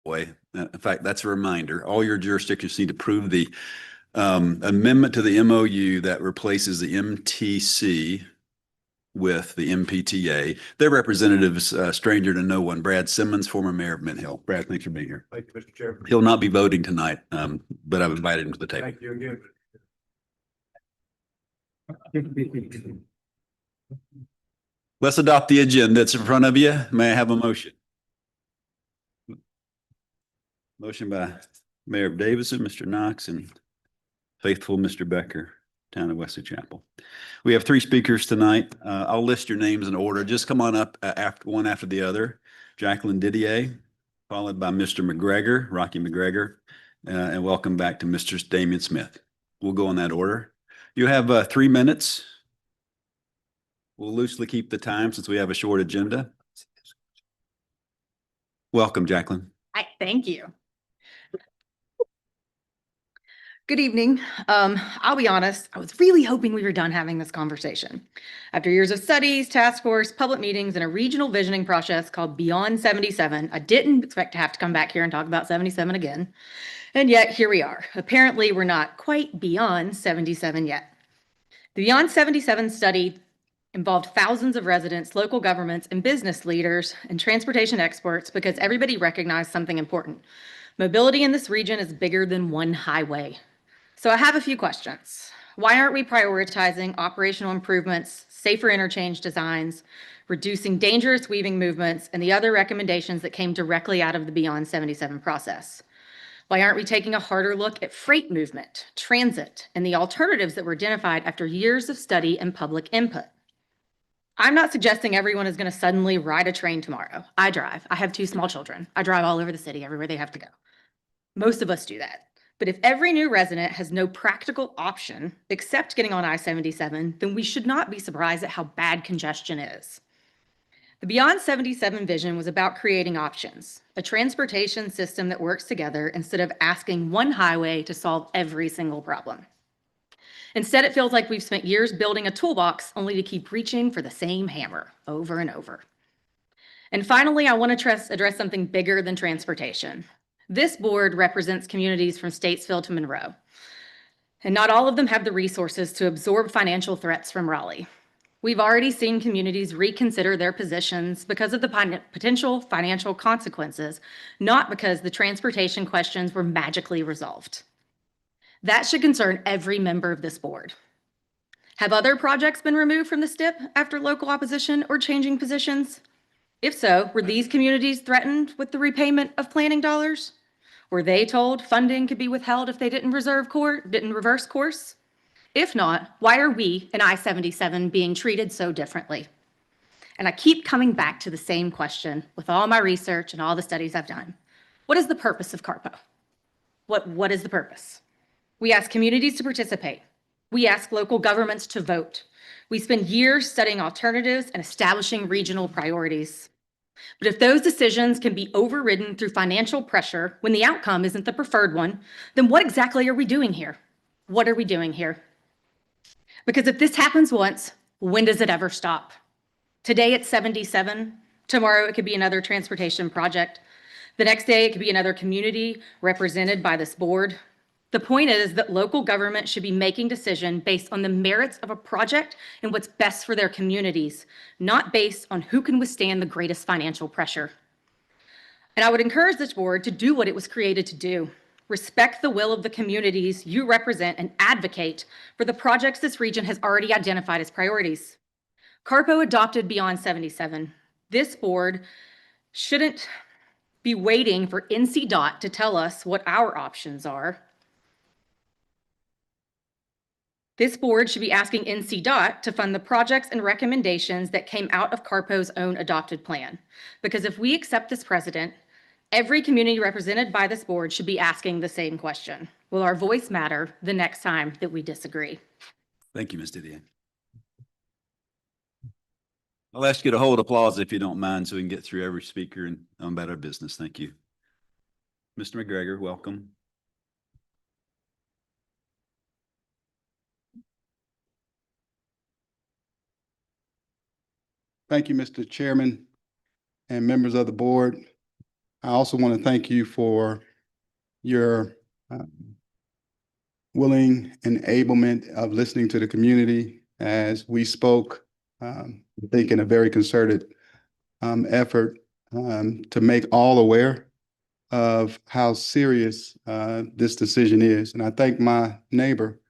way. In fact, that's a reminder. All your jurisdictions need to approve the amendment to the MOU that replaces the MTC with the MPTA. Their representative is a stranger to no one, Brad Simmons, former mayor of Mint Hill. Brad, thanks for being here. Thank you, Mr. Chairman. He'll not be voting tonight, but I've invited him to the table. Thank you again. Let's adopt the agenda that's in front of you. May I have a motion? Motion by Mayor Davison, Mr. Knox, and faithful Mr. Becker, town of Wesley Chapel. We have 3 speakers tonight. I'll list your names in order. Just come on up one after the other. Jacqueline Didier, followed by Mr. McGregor, Rocky McGregor, and welcome back to Mr. Damian Smith. We'll go in that order. You have 3 minutes. We'll loosely keep the time since we have a short agenda. Welcome, Jacqueline. Hi, thank you. Good evening. I'll be honest, I was really hoping we were done having this conversation. After years of studies, task force, public meetings, and a regional visioning process called Beyond 77, I didn't expect to have to come back here and talk about 77 again. And yet here we are. Apparently we're not quite beyond 77 yet. The Beyond 77 study involved thousands of residents, local governments, and business leaders and transportation experts because everybody recognized something important. Mobility in this region is bigger than one highway. So I have a few questions. Why aren't we prioritizing operational improvements, safer interchange designs, reducing dangerous weaving movements, and the other recommendations that came directly out of the Beyond 77 process? Why aren't we taking a harder look at freight movement, transit, and the alternatives that were identified after years of study and public input? I'm not suggesting everyone is going to suddenly ride a train tomorrow. I drive. I have 2 small children. I drive all over the city, everywhere they have to go. Most of us do that. But if every new resident has no practical option except getting on I-77, then we should not be surprised at how bad congestion is. The Beyond 77 vision was about creating options, a transportation system that works together instead of asking one highway to solve every single problem. Instead, it feels like we've spent years building a toolbox only to keep reaching for the same hammer over and over. And finally, I want to address something bigger than transportation. This board represents communities from Statesville to Monroe, and not all of them have the resources to absorb financial threats from Raleigh. We've already seen communities reconsider their positions because of the potential financial consequences, not because the transportation questions were magically resolved. That should concern every member of this board. Have other projects been removed from the STIP after local opposition or changing positions? If so, were these communities threatened with the repayment of planning dollars? Were they told funding could be withheld if they didn't reverse course? If not, why are we in I-77 being treated so differently? And I keep coming back to the same question with all my research and all the studies I've done. What is the purpose of CRTPO? What is the purpose? We ask communities to participate. We ask local governments to vote. We spend years studying alternatives and establishing regional priorities. But if those decisions can be overridden through financial pressure when the outcome isn't the preferred one, then what exactly are we doing here? What are we doing here? Because if this happens once, when does it ever stop? Today it's 77. Tomorrow it could be another transportation project. The next day it could be another community represented by this board. The point is that local government should be making decisions based on the merits of a project and what's best for their communities, not based on who can withstand the greatest financial pressure. And I would encourage this board to do what it was created to do. Respect the will of the communities you represent and advocate for the projects this region has already identified as priorities. CRTPO adopted Beyond 77. This board shouldn't be waiting for NCDOT to tell us what our options are. This board should be asking NCDOT to fund the projects and recommendations that came out of CRTPO's own adopted plan. Because if we accept this precedent, every community represented by this board should be asking the same question. Will our voice matter the next time that we disagree? Thank you, Ms. Didier. I'll ask you to hold applause if you don't mind so we can get through every speaker and on about our business. Thank you. Mr. McGregor, welcome. Thank you, Mr. Chairman and members of the board. I also want to thank you for your um, willing enablement of listening to the community as we spoke, I think in a very concerted effort to make all aware of how serious this decision is. And I thank my neighbor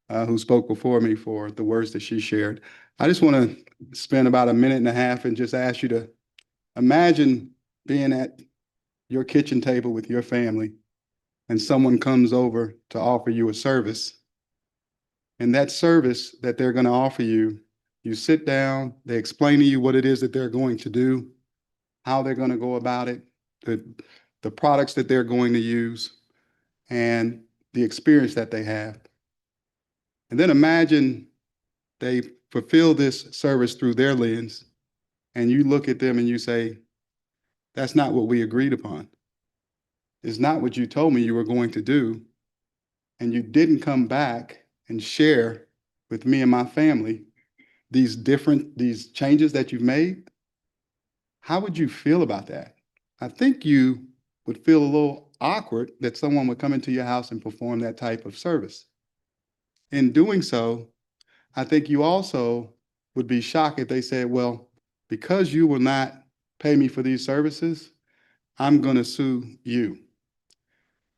who spoke before me for the words that she shared. I just want to spend about a minute and a half and just ask you to imagine being at your kitchen table with your family and someone comes over to offer you a service. And that service that they're going to offer you, you sit down, they explain to you what it is that they're going to do, how they're going to go about it, the products that they're going to use, and the experience that they have. And then imagine they fulfill this service through their lens, and you look at them and you say, that's not what we agreed upon. It's not what you told me you were going to do. And you didn't come back and share with me and my family these changes that you've made. How would you feel about that? I think you would feel a little awkward that someone would come into your house and perform that type of service. In doing so, I think you also would be shocked if they said, well, because you will not pay me for these services, I'm going to sue you.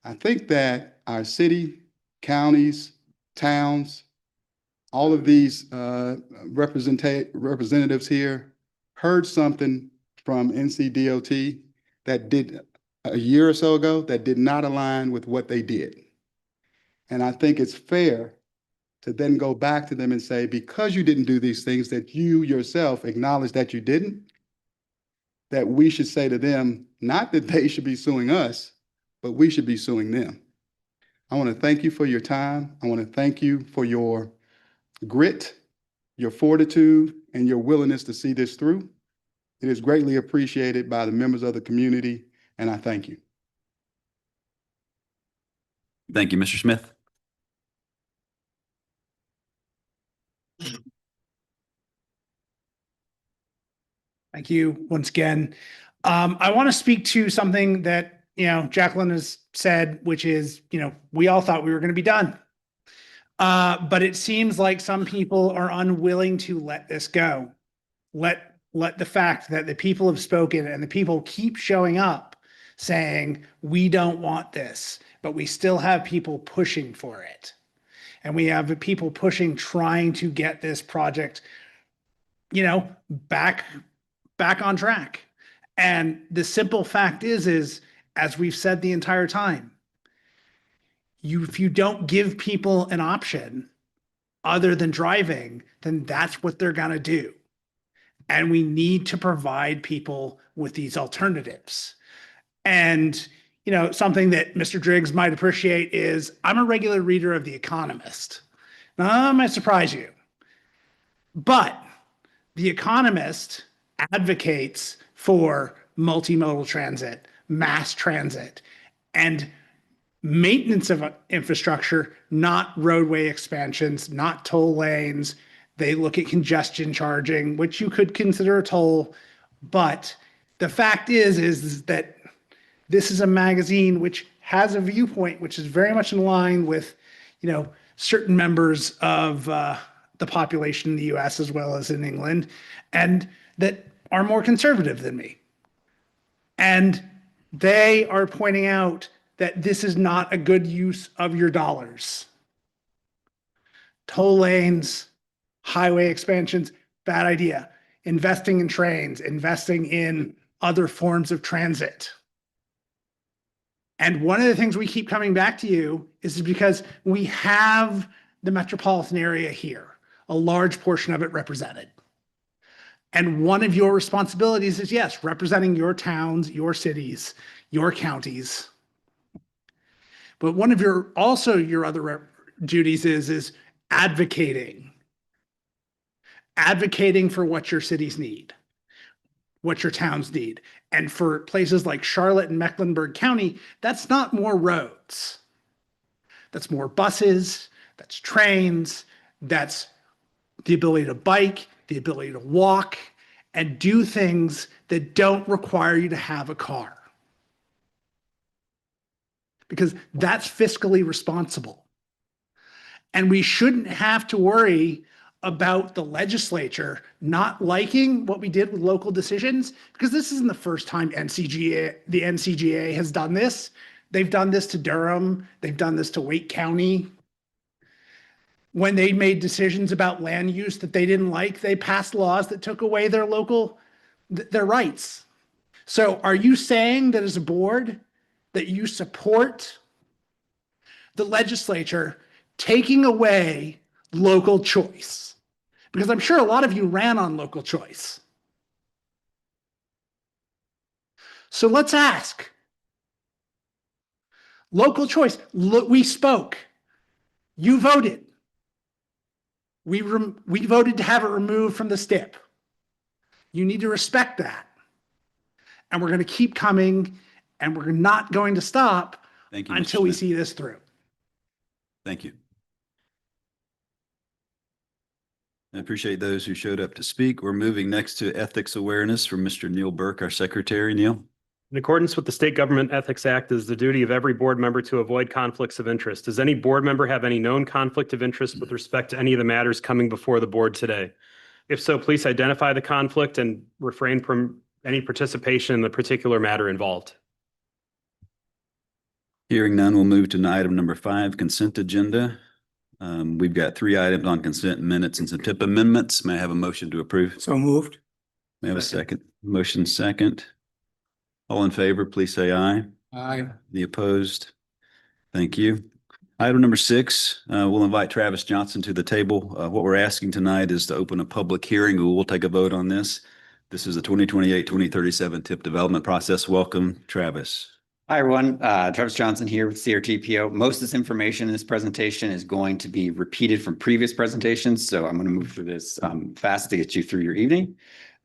I think that our city, counties, towns, all of these representatives here heard something from NCDOT that did a year or so ago that did not align with what they did. And I think it's fair to then go back to them and say, because you didn't do these things that you yourself acknowledge that you didn't, that we should say to them, not that they should be suing us, but we should be suing them. I want to thank you for your time. I want to thank you for your grit, your fortitude, and your willingness to see this through. It is greatly appreciated by the members of the community, and I thank you. Thank you, Mr. Smith. Thank you once again. I want to speak to something that, Jacqueline has said, which is, we all thought we were going to be done. But it seems like some people are unwilling to let this go. Let the fact that the people have spoken and the people keep showing up saying, we don't want this, but we still have people pushing for it. And we have people pushing, trying to get this project, back on track. And the simple fact is, as we've said the entire time, if you don't give people an option other than driving, then that's what they're going to do. And we need to provide people with these alternatives. And, something that Mr. Driggs might appreciate is I'm a regular reader of The Economist. Now, that might surprise you, but The Economist advocates for multimodal transit, mass transit, and maintenance of infrastructure, not roadway expansions, not toll lanes. They look at congestion charging, which you could consider a toll. But the fact is that this is a magazine which has a viewpoint which is very much in line with, certain members of the population in the US as well as in England, and that are more conservative than me. And they are pointing out that this is not a good use of your dollars. Toll lanes, highway expansions, bad idea. Investing in trains, investing in other forms of transit. And one of the things we keep coming back to you is because we have the metropolitan area here, a large portion of it represented. And one of your responsibilities is, yes, representing your towns, your cities, your counties. But one of your other duties is advocating for what your cities need, what your towns need. And for places like Charlotte and Mecklenburg County, that's not more roads. That's more buses, that's trains, that's the ability to bike, the ability to walk, and do things that don't require you to have a car. because that's fiscally responsible. And we shouldn't have to worry about the legislature not liking what we did with local decisions, because this isn't the first time the NCGA has done this. They've done this to Durham. They've done this to Wake County. When they made decisions about land use that they didn't like, they passed laws that took away their rights. So are you saying that as a board that you support the legislature taking away local choice? Because I'm sure a lot of you ran on local choice. So let's ask. Local choice. Look, we spoke. You voted. We voted to have it removed from the STIP. You need to respect that. And we're going to keep coming, and we're not going to stop Thank you, Mr. until we Smith. see this through. Thank you. I appreciate those who showed up to speak. We're moving next to ethics awareness from Mr. Neil Burke, our secretary. Neil? In accordance with the State Government Ethics Act, it is the duty of every board member to avoid conflicts of interest. Does any board member have any known conflict of interest with respect to any of the matters coming before the board today? If so, please identify the conflict and refrain from any participation in the particular matter involved. Hearing none, we'll move to item number 5, consent agenda. We've got 3 items on consent, minutes, and some tip amendments. May I have a motion to approve? So moved. May I have a second? Motion second. All in favor, please say aye. Aye. The opposed? Thank you. Item number 6, we'll invite Travis Johnson to the table. What we're asking tonight is to open a public hearing. We'll take a vote on this. This is the 2028-2037 TIP development process. Welcome, Travis. Hi, everyone. Travis Johnson here with CRTPO. Most of this information in this presentation is going to be repeated from previous presentations, so I'm going to move through this fast to get you through your evening.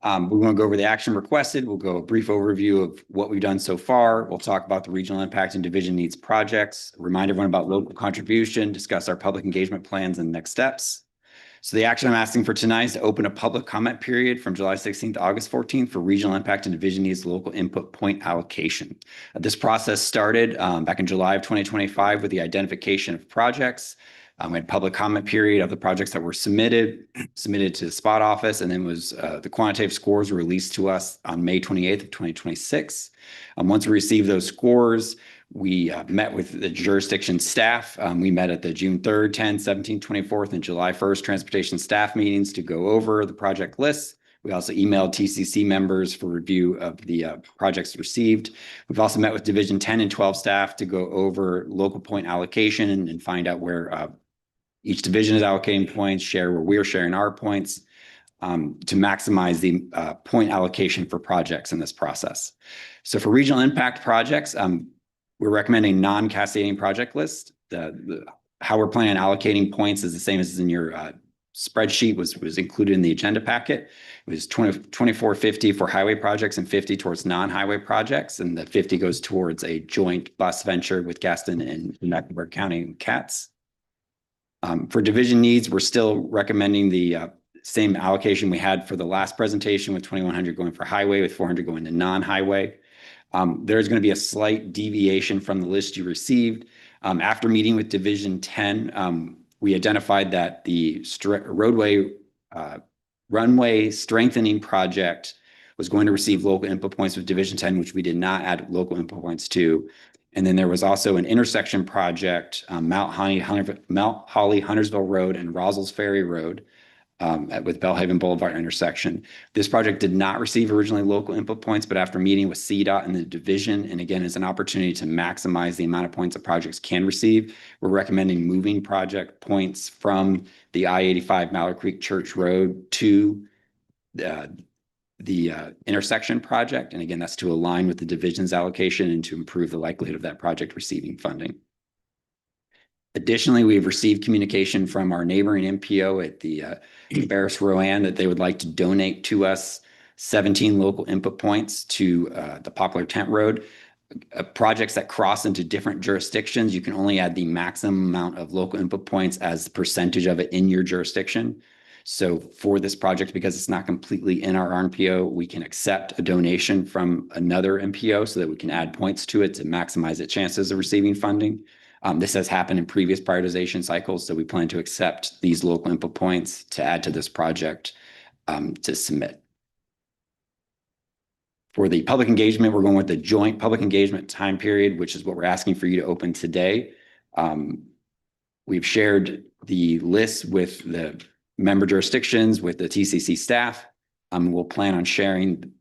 We're going to go over the action requested. We'll go a brief overview of what we've done so far. We'll talk about the regional impact and division needs projects, remind everyone about local contribution, discuss our public engagement plans and next steps. So the action I'm asking for tonight is to open a public comment period from July 16th to August 14th for regional impact and division needs local input point allocation. This process started back in July of 2025 with the identification of projects. We had public comment period of the projects that were submitted to the spot office, and then the quantitative scores were released to us on May 28th of 2026. Once we received those scores, we met with the jurisdiction staff. We met at the June 3rd, 10th, 17th, 24th, and July 1st transportation staff meetings to go over the project lists. We also emailed TCC members for review of the projects received. We've also met with Division 10 and 12 staff to go over local point allocation and find out where each division is allocating points, share where we're sharing our points to maximize the point allocation for projects in this process. So for regional impact projects, we're recommending non-cascading project list. How we're planning on allocating points is the same as in your spreadsheet was included in the agenda packet. It was 2450 for highway projects and 50 towards non-highway projects. And the 50 goes towards a joint bus venture with Gaston and Mecklenburg County and CATS. For division needs, we're still recommending the same allocation we had for the last presentation with 2100 going for highway with 400 going to non-highway. There's going to be a slight deviation from the list you received. After meeting with Division 10, we identified that the runway strengthening project was going to receive local input points with Division 10, which we did not add local input points to. And then there was also an intersection project, Mount Holly, Huntersville Road and Rossell's Ferry Road with Bellhaven Boulevard intersection. This project did not receive originally local input points, but after meeting with CDOT and the division, and again, is an opportunity to maximize the amount of points that projects can receive, we're recommending moving project points from the I-85 Mallard Creek Church Road to the intersection project. And again, that's to align with the division's allocation and to improve the likelihood of that project receiving funding. Additionally, we've received communication from our neighboring MPO at the Barris Rowan that they would like to donate to us 17 local input points to the Poplar Tent Road. Projects that cross into different jurisdictions, you can only add the maximum amount of local input points as the percentage of it in your jurisdiction. So for this project, because it's not completely in our RMPO, we can accept a donation from another MPO so that we can add points to it to maximize its chances of receiving funding. This has happened in previous prioritization cycles, so we plan to accept these local input points to add to this project to submit. For the public engagement, we're going with the joint public engagement time period, which is what we're asking for you to open today. We've shared the list with the member jurisdictions, with the TCC staff. We'll plan on sharing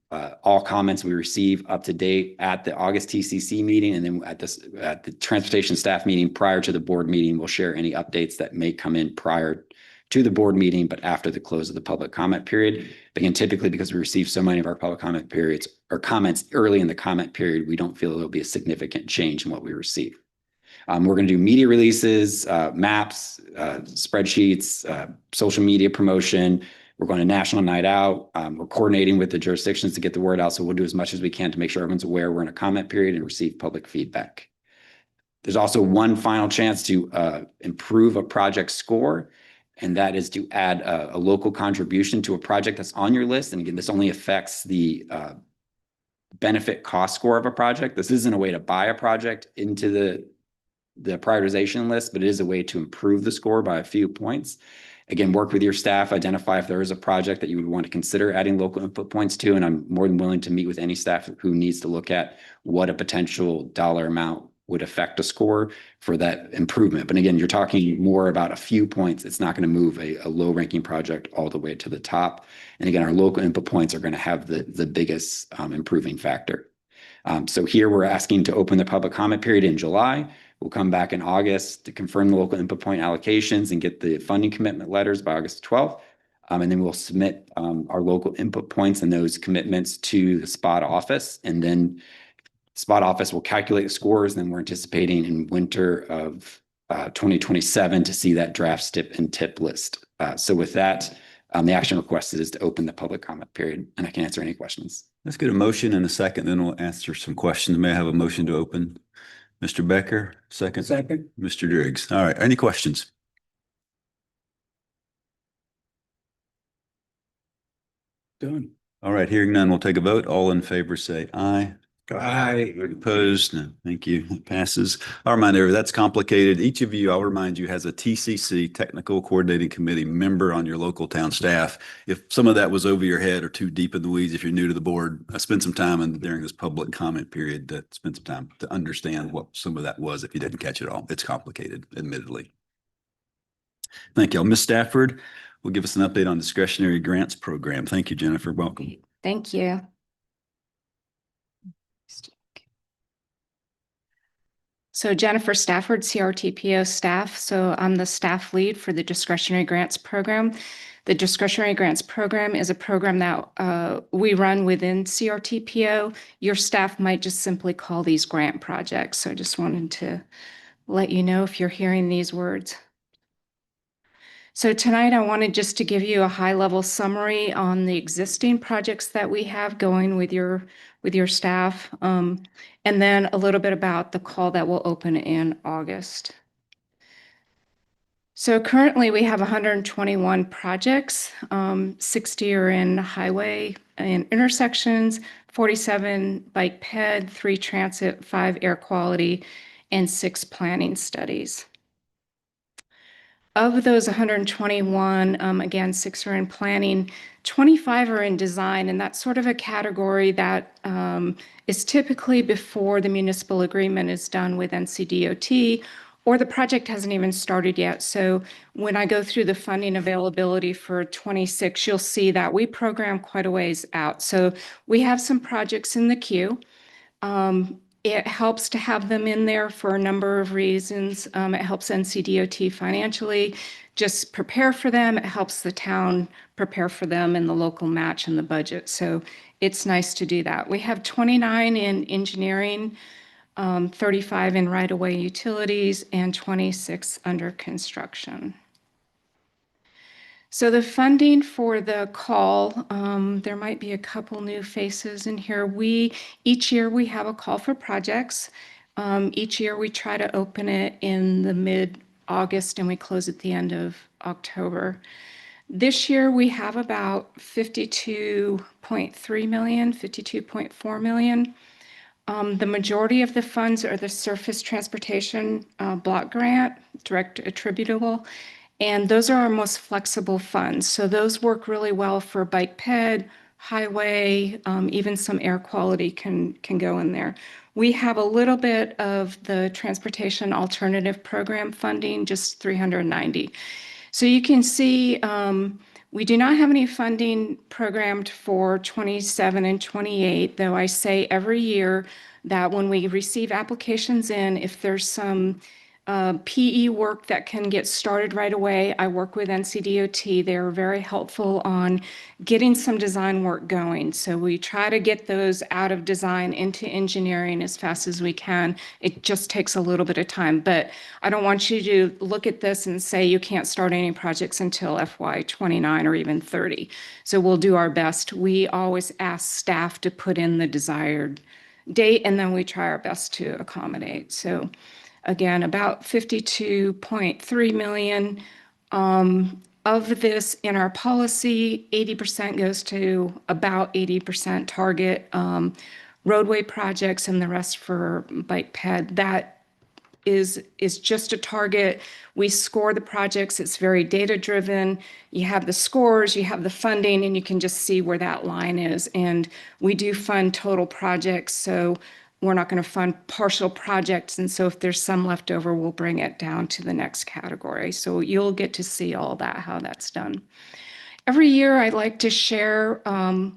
all comments we receive up to date at the August TCC meeting, and then at the transportation staff meeting prior to the board meeting, we'll share any updates that may come in prior to the board meeting, but after the close of the public comment period. Again, typically because we receive so many of our public comment periods or comments early in the comment period, we don't feel there'll be a significant change in what we receive. We're going to do media releases, maps, spreadsheets, social media promotion. We're going to National Night Out. We're coordinating with the jurisdictions to get the word out. So we'll do as much as we can to make sure everyone's aware we're in a comment period and receive public feedback. There's also one final chance to improve a project score, and that is to add a local contribution to a project that's on your list. And again, this only affects the benefit cost score of a project. This isn't a way to buy a project into the prioritization list, but it is a way to improve the score by a few points. Again, work with your staff, identify if there is a project that you would want to consider adding local input points to, and I'm more than willing to meet with any staff who needs to look at what a potential dollar amount would affect a score for that improvement. But again, you're talking more about a few points. It's not going to move a low ranking project all the way to the top. And again, our local input points are going to have the biggest improving factor. So here we're asking to open the public comment period in July. We'll come back in August to confirm the local input point allocations and get the funding commitment letters by August 12th. And then we'll submit our local input points and those commitments to the spot office. And then spot office will calculate the scores. And then we're anticipating in winter of 2027 to see that draft STIP and TIP list. So with that, the action requested is to open the public comment period, and I can answer any questions. Let's get a motion in a second, then we'll answer some questions. May I have a motion to open? Mr. Becker, second. Second. Mr. Driggs. All right. Any questions? Done. All right. Hearing none, we'll take a vote. All in favor, say aye. Aye. Opposed? No. Thank you. It passes. I'll remind everyone, that's complicated. Each of you, I'll remind you, has a TCC, Technical Coordinating Committee member on your local town staff. If some of that was over your head or too deep in the weeds, if you're new to the board, spend some time during this public comment period to spend some time to understand what some of that was if you didn't catch it all. It's complicated, admittedly. Thank you. Ms. Stafford will give us an update on discretionary grants program. Thank you, Jennifer. Welcome. Thank you. So Jennifer Stafford, CRTPO staff. So I'm the staff lead for the discretionary grants program. The discretionary grants program is a program that we run within CRTPO. Your staff might just simply call these grant projects. So I just wanted to let you know if you're hearing these words. So tonight I wanted just to give you a high-level summary on the existing projects that we have going with your staff, and then a little bit about the call that will open in August. So currently we have 121 projects, 60 are in highway and intersections, 47 bike ped, 3 transit, 5 air quality, and 6 planning studies. Of those 121, again, 6 are in planning, 25 are in design, and that's sort of a category that is typically before the municipal agreement is done with NCDOT, or the project hasn't even started yet. So when I go through the funding availability for 26, you'll see that we program quite a ways out. So we have some projects in the queue. It helps to have them in there for a number of reasons. It helps NCDOT financially just prepare for them. It helps the town prepare for them in the local match and the budget. So it's nice to do that. We have 29 in engineering, 35 in right-of-way utilities, and 26 under construction. So the funding for the call, there might be a couple new faces in here. Each year we have a call for projects. Each year we try to open it in the mid-August and we close at the end of October. This year, we have about 52.3 million, 52.4 million. The majority of the funds are the surface transportation block grant, direct attributable, and those are our most flexible funds. So those work really well for bike ped, highway, even some air quality can go in there. We have a little bit of the transportation alternative program funding, just 390. So you can see we do not have any funding programmed for 27 and 28, though I say every year that when we receive applications in, if there's some PE work that can get started right away, I work with NCDOT. They're very helpful on getting some design work going. So we try to get those out of design into engineering as fast as we can. It just takes a little bit of time, but I don't want you to look at this and say you can't start any projects until FY 29 or even 30. So we'll do our best. We always ask staff to put in the desired date, and then we try our best to accommodate. So again, about 52.3 million. Of this in our policy, 80% goes to about 80% target roadway projects and the rest for bike ped. That is just a target. We score the projects. It's very data driven. You have the scores, you have the funding, and you can just see where that line is. And we do fund total projects. So we're not going to fund partial projects. And so if there's some left over, we'll bring it down to the next category. So you'll get to see all that, how that's done. Every year, I like to share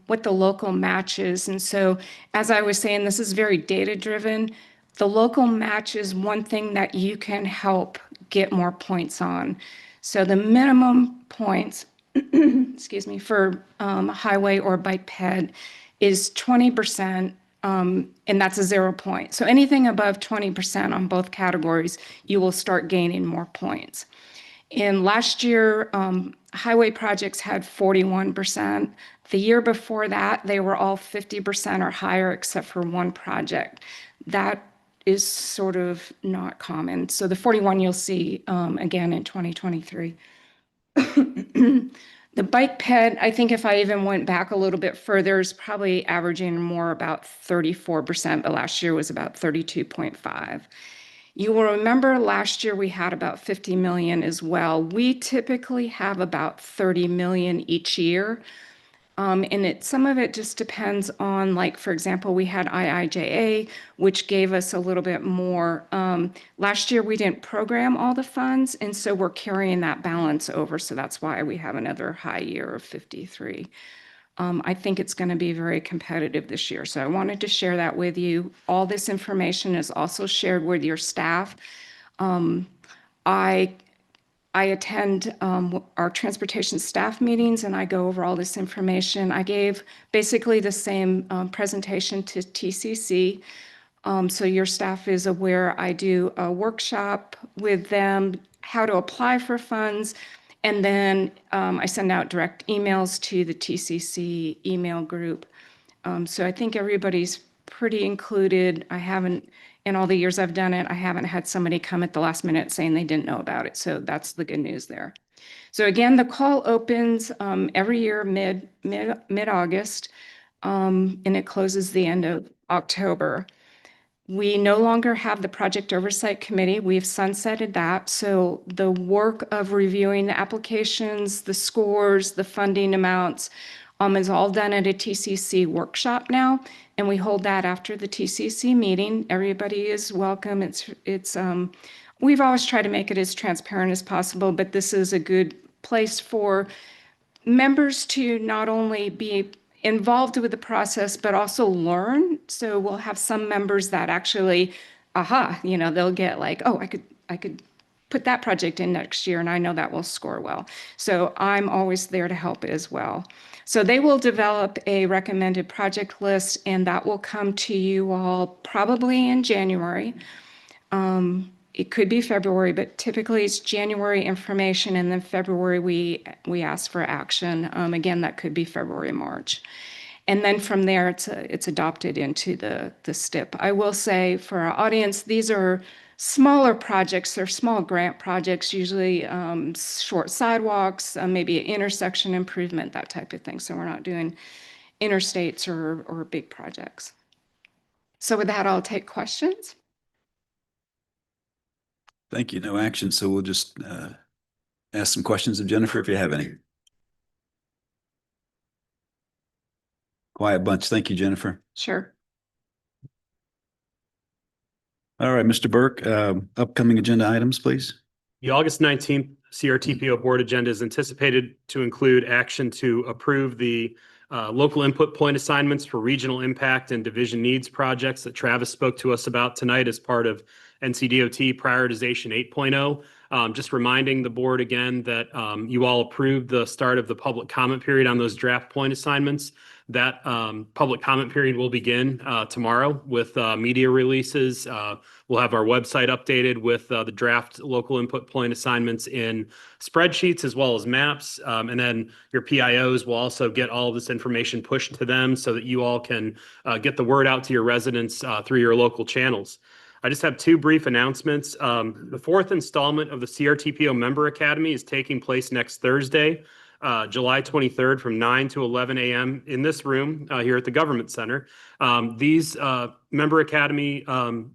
what the local match is. And so, as I was saying, this is very data-driven. The local match is one thing that you can help get more points on. So the minimum points, excuse me, for highway or bike ped is 20%, and that's a 0 point. So anything above 20% on both categories, you will start gaining more points. And last year, highway projects had 41%. The year before that, they were all 50% or higher, except for one project. That is sort of not common. So the 41 you'll see again in 2023. The bike ped, I think if I even went back a little bit further, is probably averaging more about 34%, but last year was about 32.5. You will remember last year we had about 50 million as well. We typically have about 30 million each year. And some of it just depends on, like, for example, we had IIJA, which gave us a little bit more. Last year, we didn't program all the funds, and so we're carrying that balance over. So that's why we have another high year of 53. I think it's going to be very competitive this year. So I wanted to share that with you. All this information is also shared with your staff. I attend our transportation staff meetings and I go over all this information. I gave basically the same presentation to TCC. So your staff is aware I do a workshop with them, how to apply for funds. And then I send out direct emails to the TCC email group. So I think everybody's pretty included. I haven't, in all the years I've done it, I haven't had somebody come at the last minute saying they didn't know about it. So that's the good news there. So again, the call opens every year mid-August, and it closes the end of October. We no longer have the Project Oversight Committee. We've sunsetted that. So the work of reviewing the applications, the scores, the funding amounts is all done at a TCC workshop now. And we hold that after the TCC meeting. Everybody is welcome. We've always tried to make it as transparent as possible, but this is a good place for members to not only be involved with the process, but also learn. So we'll have some members that actually, they'll get like, oh, I could put that project in next year and I know that will score well. So I'm always there to help as well. So they will develop a recommended project list and that will come to you all probably in January. It could be February, but typically it's January information and then February we ask for action. Again, that could be February, March. And then from there, it's adopted into the STIP. I will say for our audience, these are smaller projects, they're small grant projects, usually short sidewalks, maybe an intersection improvement, that type of thing. So we're not doing interstates or big projects. So with that, I'll take questions. Thank you. No action. So we'll just ask some questions of Jennifer if you have any. Quiet bunch. Thank you, Jennifer. Sure. All right, Mr. Burke, upcoming agenda items, please. The August 19th CRTPO board agenda is anticipated to include action to approve the local input point assignments for regional impact and division needs projects that Travis spoke to us about tonight as part of NCDOT prioritization 8.0. Just reminding the board again that you all approved the start of the public comment period on those draft point assignments. That public comment period will begin tomorrow with media releases. We'll have our website updated with the draft local input point assignments in spreadsheets as well as maps. And then your PIOs will also get all of this information pushed to them so that you all can get the word out to your residents through your local channels. I just have two brief announcements. The fourth installment of the CRTPO Member Academy is taking place next Thursday, July 23rd from 9 to 11 a.m. in this room here at the Government Center. These Member Academy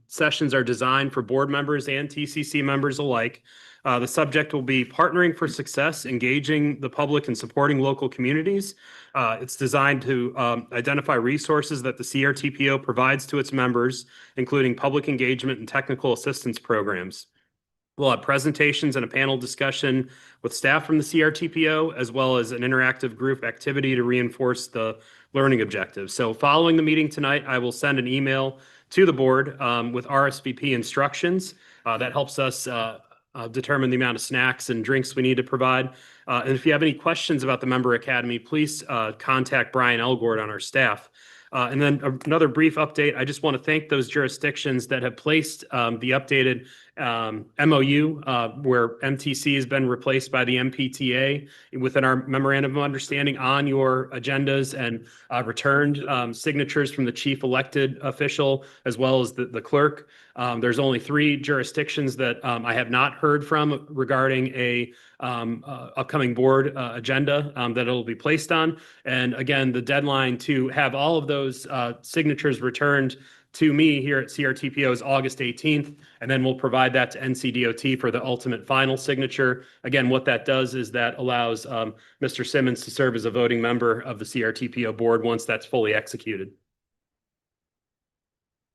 sessions are designed for board members and TCC members alike. The subject will be partnering for success, engaging the public and supporting local communities. It's designed to identify resources that the CRTPO provides to its members, including public engagement and technical assistance programs. We'll have presentations and a panel discussion with staff from the CRTPO, as well as an interactive group activity to reinforce the learning objectives. So following the meeting tonight, I will send an email to the board with RSVP instructions. That helps us determine the amount of snacks and drinks we need to provide. And if you have any questions about the Member Academy, please contact Brian Elgord on our staff. And then another brief update. I just want to thank those jurisdictions that have placed the updated MOU where MTC has been replaced by the MPTA within our memorandum of understanding on your agendas, and returned signatures from the chief elected official as well as the clerk. There's only 3 jurisdictions that I have not heard from regarding a upcoming board agenda that it'll be placed on. And again, the deadline to have all of those signatures returned to me here at CRTPO is August 18th, and then we'll provide that to NCDOT for the ultimate final signature. Again, what that does is that allows Mr. Simmons to serve as a voting member of the CRTPO board once that's fully executed.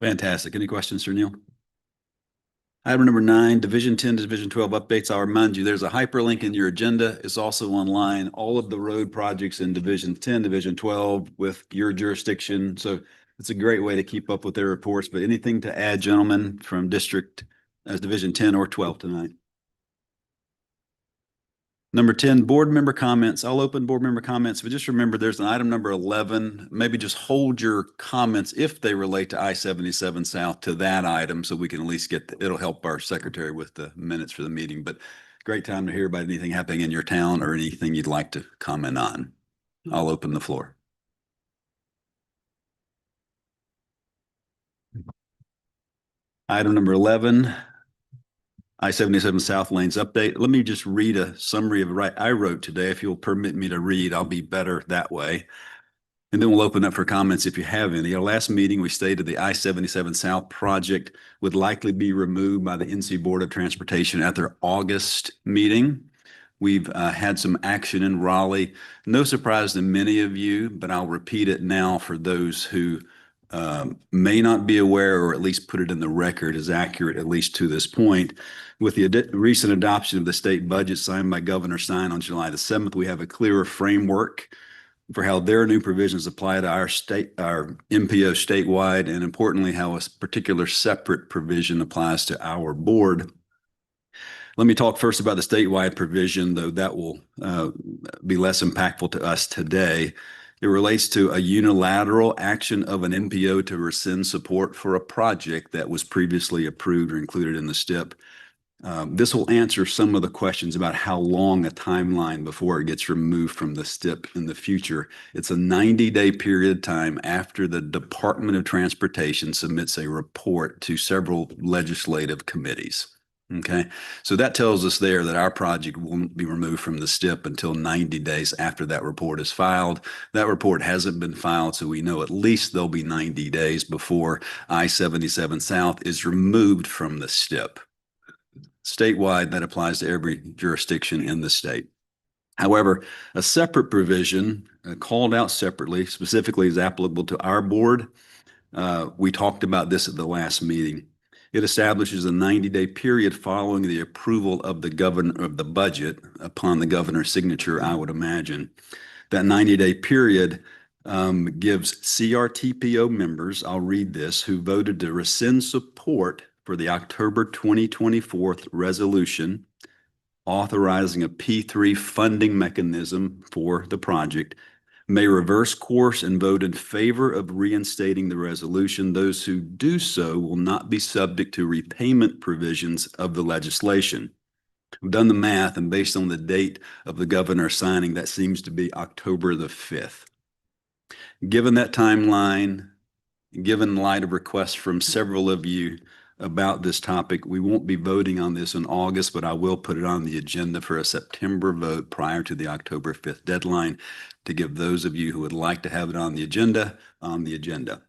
Fantastic. Any questions for Neil? Item number 9, Division 10 to Division 12 updates. I'll remind you, there's a hyperlink in your agenda. It's also online. All of the road projects in Division 10, Division 12 with your jurisdiction. So it's a great way to keep up with their reports. But anything to add, gentlemen, from District as Division 10 or 12 tonight? Number 10, board member comments. I'll open board member comments, but just remember there's an item number 11. Maybe just hold your comments if they relate to I-77 South to that item so we can at least get, it'll help our secretary with the minutes for the meeting. But great time to hear about anything happening in your town or anything you'd like to comment on. I'll open the floor. Item number 11. I-77 South Lanes update. Let me just read a summary of what I wrote today. If you'll permit me to read, I'll be better that way. And then we'll open up for comments if you have any. Our last meeting, we stated the I-77 South project would likely be removed by the NC Board of Transportation at their August meeting. We've had some action in Raleigh. No surprise to many of you, but I'll repeat it now for those who may not be aware, or at least put it in the record as accurate, at least to this point. With the recent adoption of the state budget signed by Governor Stein on July the 7th, we have a clearer framework for how their new provisions apply to our state, our MPO statewide, and importantly, how a particular separate provision applies to our board. Let me talk first about the statewide provision, though that will be less impactful to us today. It relates to a unilateral action of an MPO to rescind support for a project that was previously approved or included in the STIP. This will answer some of the questions about how long a timeline before it gets removed from the STIP in the future. It's a 90-day period of time after the Department of Transportation submits a report to several legislative committees. Okay, so that tells us there that our project won't be removed from the STIP until 90 days after that report is filed. That report hasn't been filed, so we know at least there'll be 90 days before I-77 South is removed from the STIP. Statewide, that applies to every jurisdiction in the state. However, a separate provision called out separately, specifically is applicable to our board. We talked about this at the last meeting. It establishes a 90-day period following the approval of the governor of the budget upon the governor's signature, I would imagine. That 90-day period gives CRTPO members, I'll read this, who voted to rescind support for the October 2024 resolution authorizing a P3 funding mechanism for the project may reverse course and vote in favor of reinstating the resolution. Those who do so will not be subject to repayment provisions of the legislation. I've done the math, and based on the date of the governor signing, that seems to be October the 5th. Given that timeline, given light of requests from several of you about this topic, we won't be voting on this in August, but I will put it on the agenda for a September vote prior to the October 5th deadline to give those of you who would like to have it on the agenda, on the agenda.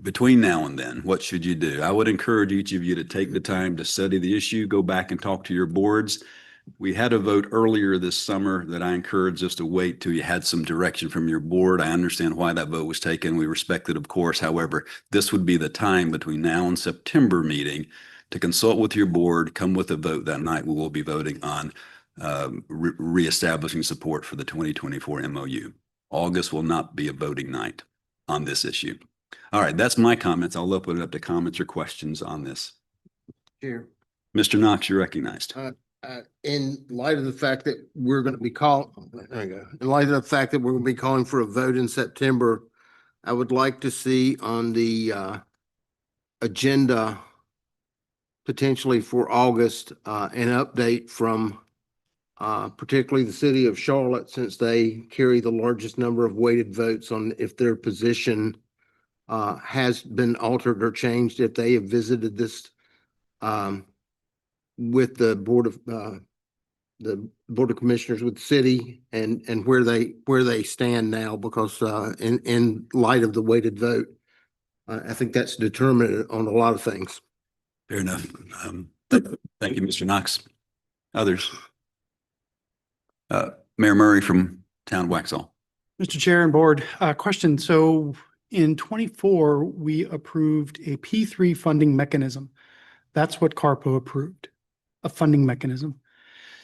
Between now and then, what should you do? I would encourage each of you to take the time to study the issue, go back and talk to your boards. We had a vote earlier this summer that I encouraged us to wait till you had some direction from your board. I understand why that vote was taken. We respect it, of course. However, this would be the time between now and September meeting to consult with your board, come with a vote that night. We will be voting on reestablishing support for the 2024 MOU. August will not be a voting night on this issue. All right, that's my comments. I'll open it up to comments or questions on this. Chair, Mr. Knox, you're recognized. in light of the fact that we're going to be in light of the fact that we're going to be calling for a vote in September, I would like to see on the agenda potentially for August, an update from particularly the city of Charlotte, since they carry the largest number of weighted votes on if their position has been altered or changed, if they have visited this with the Board of Commissioners with the city and where they stand now, because in light of the weighted vote, I think that's determinant on a lot of things. Fair enough. Thank you, Mr. Knox. Others? Mayor Murray from Town of Waxhaw. Mr. Chair and Board, question. So in 24, we approved a P3 funding mechanism. That's what CRTPO approved, a funding mechanism.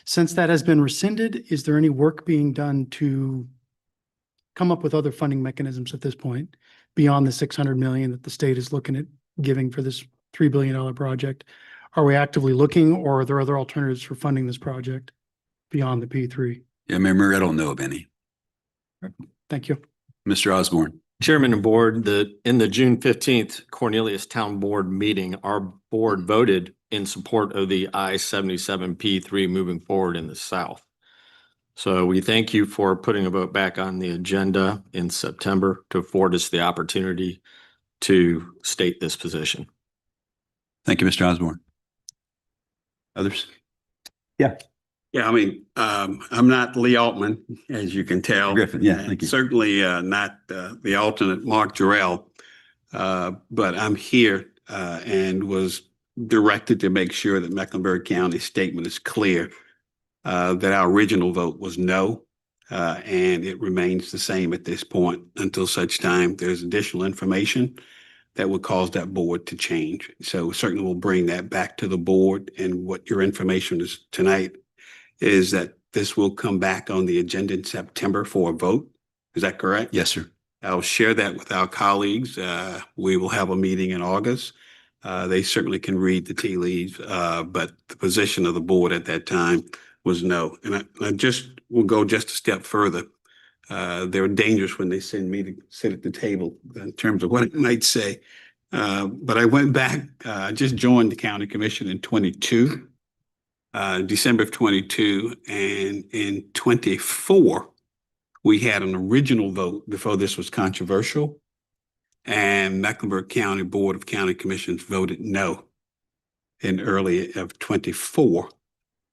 Since that has been rescinded, is there any work being done to come up with other funding mechanisms at this point beyond the 600 million that the state is looking at giving for this $3 billion project? Are we actively looking, or are there other alternatives for funding this project beyond the P3? Yeah, Mayor Murray, I don't know of any. Thank you. Mr. Osborne. Chairman and Board, in the June 15th Cornelius Town Board meeting, our board voted in support of the I-77 P3 moving forward in the South. So we thank you for putting a vote back on the agenda in September to afford us the opportunity to state this position. Thank you, Mr. Osborne. Others? Yeah, I mean, I'm not Lee Altman, as you can tell. Griffin, yeah, thank you. Certainly not the alternate Mark Jarrell, but I'm here and was directed to make sure that Mecklenburg County's statement is clear, that our original vote was no, and it remains the same at this point until such time there's additional information that would cause that board to change. So certainly we'll bring that back to the board, and what your information is tonight is that this will come back on the agenda in September for a vote. Is that correct? Yes, sir. I'll share that with our colleagues. We will have a meeting in August. They certainly can read the tea leaves, but the position of the board at that time was no. And I just will go just a step further. They're dangerous when they send me to sit at the table in terms of what I might say. But I went back, I just joined the county commission in 22, December of 22, and in 24, we had an original vote before this was controversial. And Mecklenburg County Board of County Commissioners voted no in early of 24,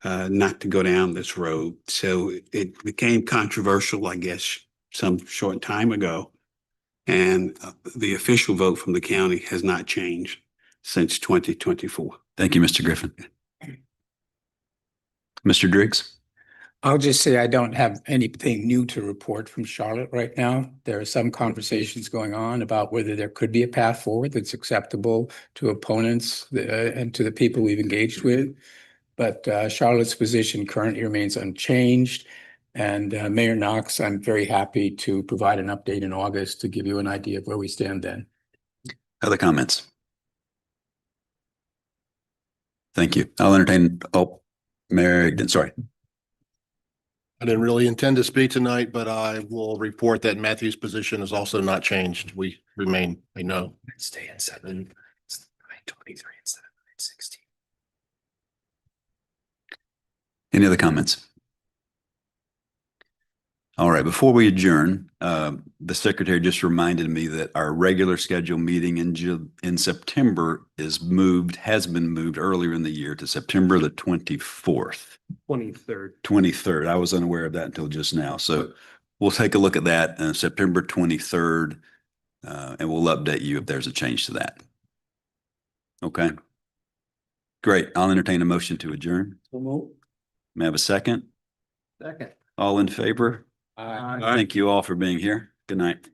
not to go down this road. So it became controversial, I guess, some short time ago. And the official vote from the county has not changed since 2024. Thank you, Mr. Griffin. Mr. Driggs? I'll just say I don't have anything new to report from Charlotte right now. There are some conversations going on about whether there could be a path forward that's acceptable to opponents and to the people we've engaged with. But Charlotte's position currently remains unchanged. And Mayor Knox, I'm very happy to provide an update in August to give you an idea of where we stand then. Other comments? Thank you. I'll entertain, Mayor Egdon, sorry. I didn't really intend to speak tonight, but I will report that Matthew's position has also not changed. We remain a no. Stay at 7, 23 instead of 16. Any other comments? All right, before we adjourn, the secretary just reminded me that our regular scheduled meeting in September has been moved earlier in the year to September the 24th. 23rd. I was unaware of that until just now. So we'll take a look at that on September 23rd, and we'll update you if there's a change to that. Okay. Great. I'll entertain a motion to adjourn. May I have a second? Second. All in favor? Thank you all for being here. Good night.